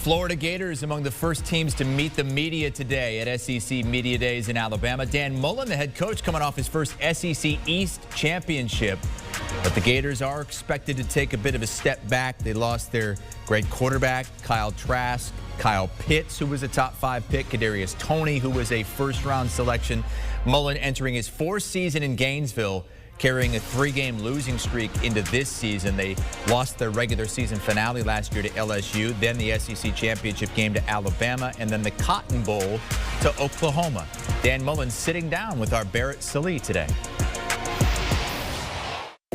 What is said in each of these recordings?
Florida Gators among the first teams to meet the media today at SEC Media Days in Alabama. Dan Mullen, the head coach, coming off his first SEC East championship. But the Gators are expected to take a bit of a step back. They lost their great quarterback, Kyle Trask, Kyle Pitts, who was a top 5 pick, Kadarius Toney, who was a first-round selection. Mullen entering his 4th season in Gainesville, carrying a 3-game losing streak into this season. They lost their regular season finale last year to LSU, then the SEC championship game to Alabama, and then the Cotton Bowl to Oklahoma. Dan Mullen sitting down with our Barrett Sallee today.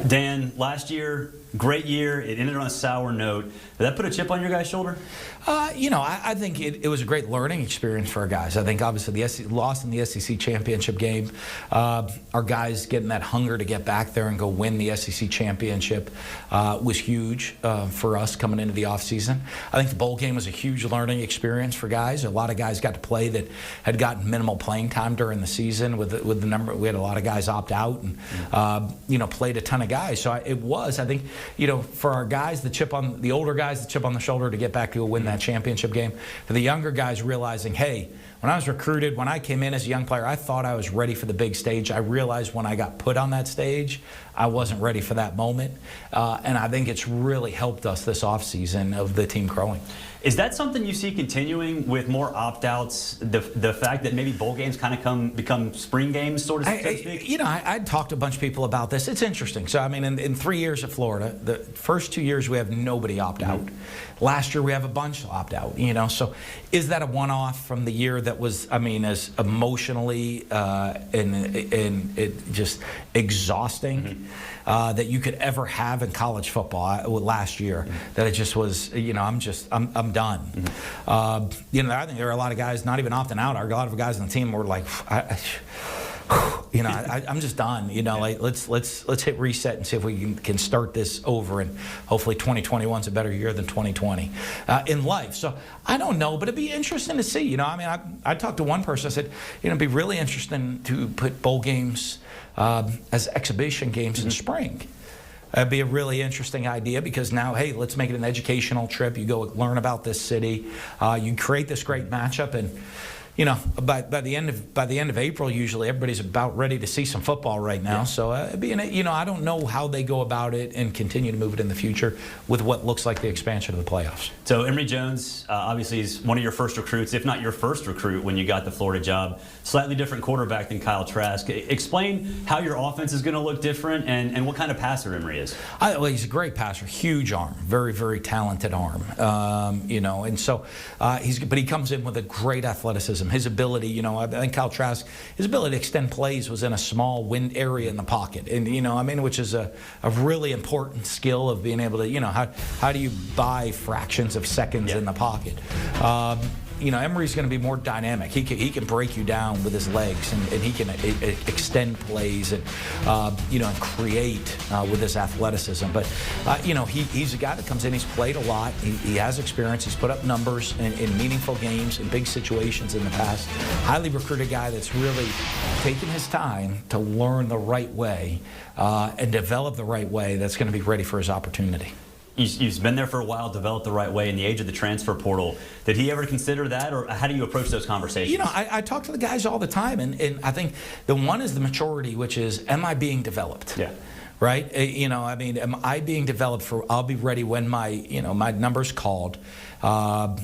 Dan, last year, great year. It ended on a sour note. Did that put a chip on your guys' shoulder? I think it was a great learning experience for our guys. I think obviously the loss in the SEC championship game, our guys getting that hunger to get back there and go win the SEC championship was huge for us coming into the offseason. I think the bowl game was a huge learning experience for guys. A lot of guys got to play that had gotten minimal playing time during the season. With the number, we had a lot of guys opt out and played a ton of guys. So it was, I think, for our guys, the older guys, the chip on the shoulder to get back to win that championship game. For the younger guys realizing, hey, when I was recruited, when I came in as a young player, I thought I was ready for the big stage. I realized when I got put on that stage, I wasn't ready for that moment. And I think it's really helped us this offseason of the team growing. Is that something you see continuing with more opt-outs, the fact that maybe bowl games kind of become spring games, so to speak? I talked to a bunch of people about this. It's interesting. So, I mean, in 3 years at Florida, the first 2 years we have nobody opt out. Last year we have a bunch opt out, So is that a one-off from the year that was, as emotionally and it just exhausting that you could ever have in college football last year? That it just was, I'm done. I think there are a lot of guys not even opting out. A lot of guys on the team were like, I'm just done. Like let's hit reset and see if we can start this over, and hopefully 2021's a better year than 2020 in life. So I don't know, but it'd be interesting to see. I talked to one person. I said, it'd be really interesting to put bowl games as exhibition games in spring. That'd be a really interesting idea, because now, hey, let's make it an educational trip. You go learn about this city. You create this great matchup, and by the end of April, usually everybody's about ready to see some football right now. Yeah. So I don't know how they go about it and continue to move it in the future with what looks like the expansion of the playoffs. So Emory Jones, obviously, is one of your first recruits, if not your first recruit when you got the Florida job. Slightly different quarterback than Kyle Trask. Explain how your offense is going to look different and what kind of passer Emory is. Well, he's a great passer, huge arm, very, very talented arm. And so but he comes in with a great athleticism. His ability, I think Kyle Trask, his ability to extend plays was in a small wind area in the pocket, and which is a really important skill of being able to, how do you buy fractions of seconds in the pocket? Emory's going to be more dynamic. He can break you down with his legs, and he can extend plays and and create with his athleticism. But he's a guy that comes in. He's played a lot. He has experience. He's put up numbers in meaningful games in big situations in the past. Highly recruited guy that's really taken his time to learn the right way and develop the right way. That's going to be ready for his opportunity. You've been there for a while, developed the right way in the age of the transfer portal. Did he ever consider that, or how do you approach those conversations? I talk to the guys all the time, and I think the one is the maturity, which is, am I being developed? Yeah. Right? Am I being developed I'll be ready when my number's called to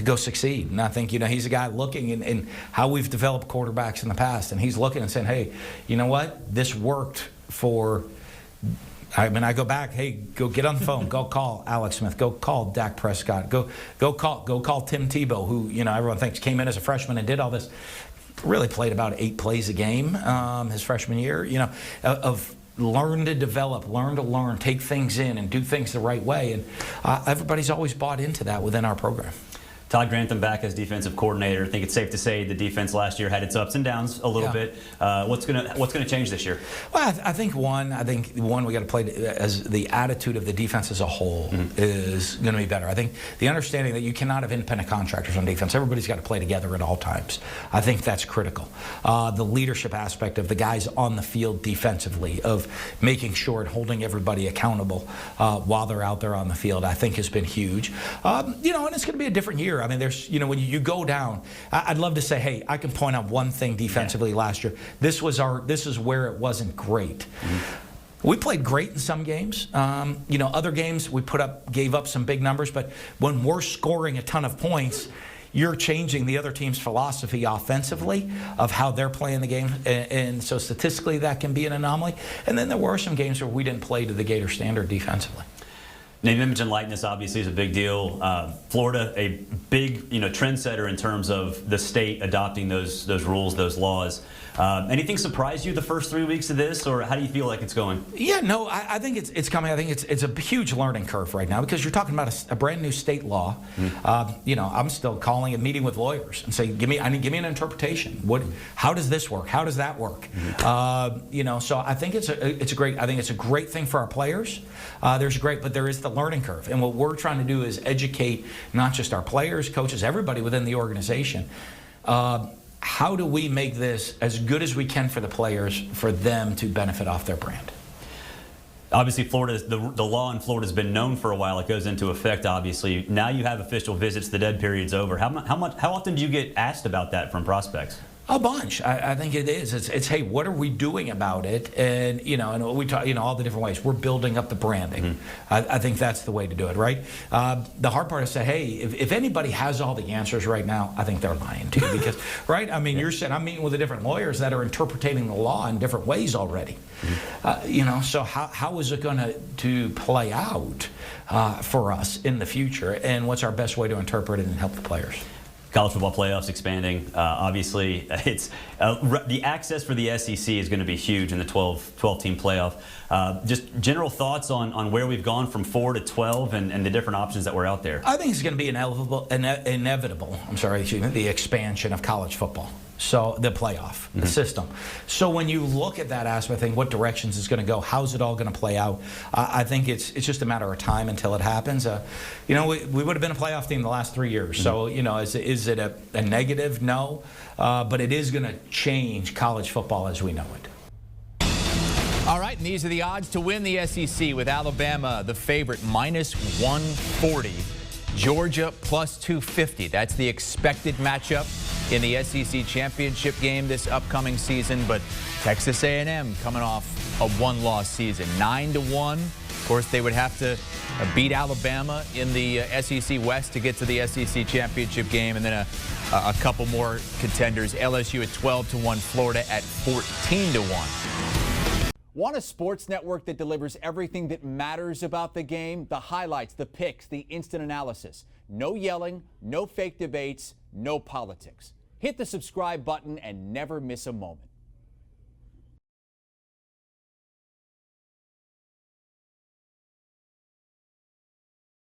go succeed. And I think, he's a guy looking in how we've developed quarterbacks in the past, and he's looking and saying, hey, you know what? This worked for... I go back, hey, go get on the phone, go call Alex Smith, go call Dak Prescott, go call Tim Tebow, who, everyone thinks came in as a freshman and did all this. Really played about 8 plays a game his freshman year, of learn to develop, learn to learn, take things in and do things the right way. And everybody's always bought into that within our program. Todd Grantham back as defensive coordinator. I think it's safe to say the defense last year had its ups and downs a little bit. What's gonna change this year? Well, I think one we got to play as the attitude of the defense as a whole is going to be better. I think the understanding that you cannot have independent contractors on defense. Everybody's got to play together at all times. I think that's critical. The leadership aspect of the guys on the field defensively, of making sure and holding everybody accountable while they're out there on the field, I think has been huge. And it's going to be a different year. I mean, there's, when you go down, I'd love to say, hey, I can point out one thing defensively last year. This is where it wasn't great. We played great in some games. Other games we gave up some big numbers, but when we're scoring a ton of points, you're changing the other team's philosophy offensively of how they're playing the game. And so statistically that can be an anomaly. And then there were some games where we didn't play to the Gator standard defensively. Name, image, and likeness obviously is a big deal. Florida, a big trendsetter in terms of the state adopting those rules, those laws. Anything surprise you the first 3 weeks of this, or how do you feel like it's going? Yeah, no, I think it's coming. I think it's a huge learning curve right now because you're talking about a brand new state law. I'm still calling and meeting with lawyers and saying, give me an interpretation. How does this work? How does that work? So I think it's a great thing for our players. But there is the learning curve, and what we're trying to do is educate not just our players, coaches, everybody within the organization. How do we make this as good as we can for the players, for them to benefit off their brand? Obviously, the law in Florida has been known for a while. It goes into effect, obviously. Now you have official visits. The dead period's over. How often do you get asked about that from prospects? A bunch. I think it is. It's hey, what are we doing about it? And and we talk, all the different ways. We're building up the branding. I think that's the way to do it, right? The hard part is to say, hey, if anybody has all the answers right now, I think they're lying to you because, right? I mean, you're saying I'm meeting with the different lawyers that are interpreting the law in different ways already. So how is it going to play out for us in the future? And what's our best way to interpret it and help the players? College football playoffs expanding. Obviously, it's the access for the SEC is going to be huge in the 12-team playoff. Just general thoughts on where we've gone from 4 to 12 and the different options that were out there. I think it's going to be inevitable. The expansion of college football. So the playoff, the system. So when you look at that aspect, I think what directions it's going to go, how's it all going to play out? I think it's just a matter of time until it happens. We would have been a playoff team the last 3 years. So is it a negative? No, but it is going to change college football as we know it. All right, and these are the odds to win the SEC with Alabama, the favorite, -140. Georgia, +250. That's the expected matchup in the SEC championship game this upcoming season. But Texas A&M coming off a one-loss season, 9-1. Of course, they would have to beat Alabama in the SEC West to get to the SEC championship game, and then a couple more contenders. LSU at 12-1, Florida at 14-1. Want a sports network that delivers everything that matters about the game? The highlights, the picks, the instant analysis. No yelling, no fake debates, no politics. Hit the subscribe button and never miss a moment.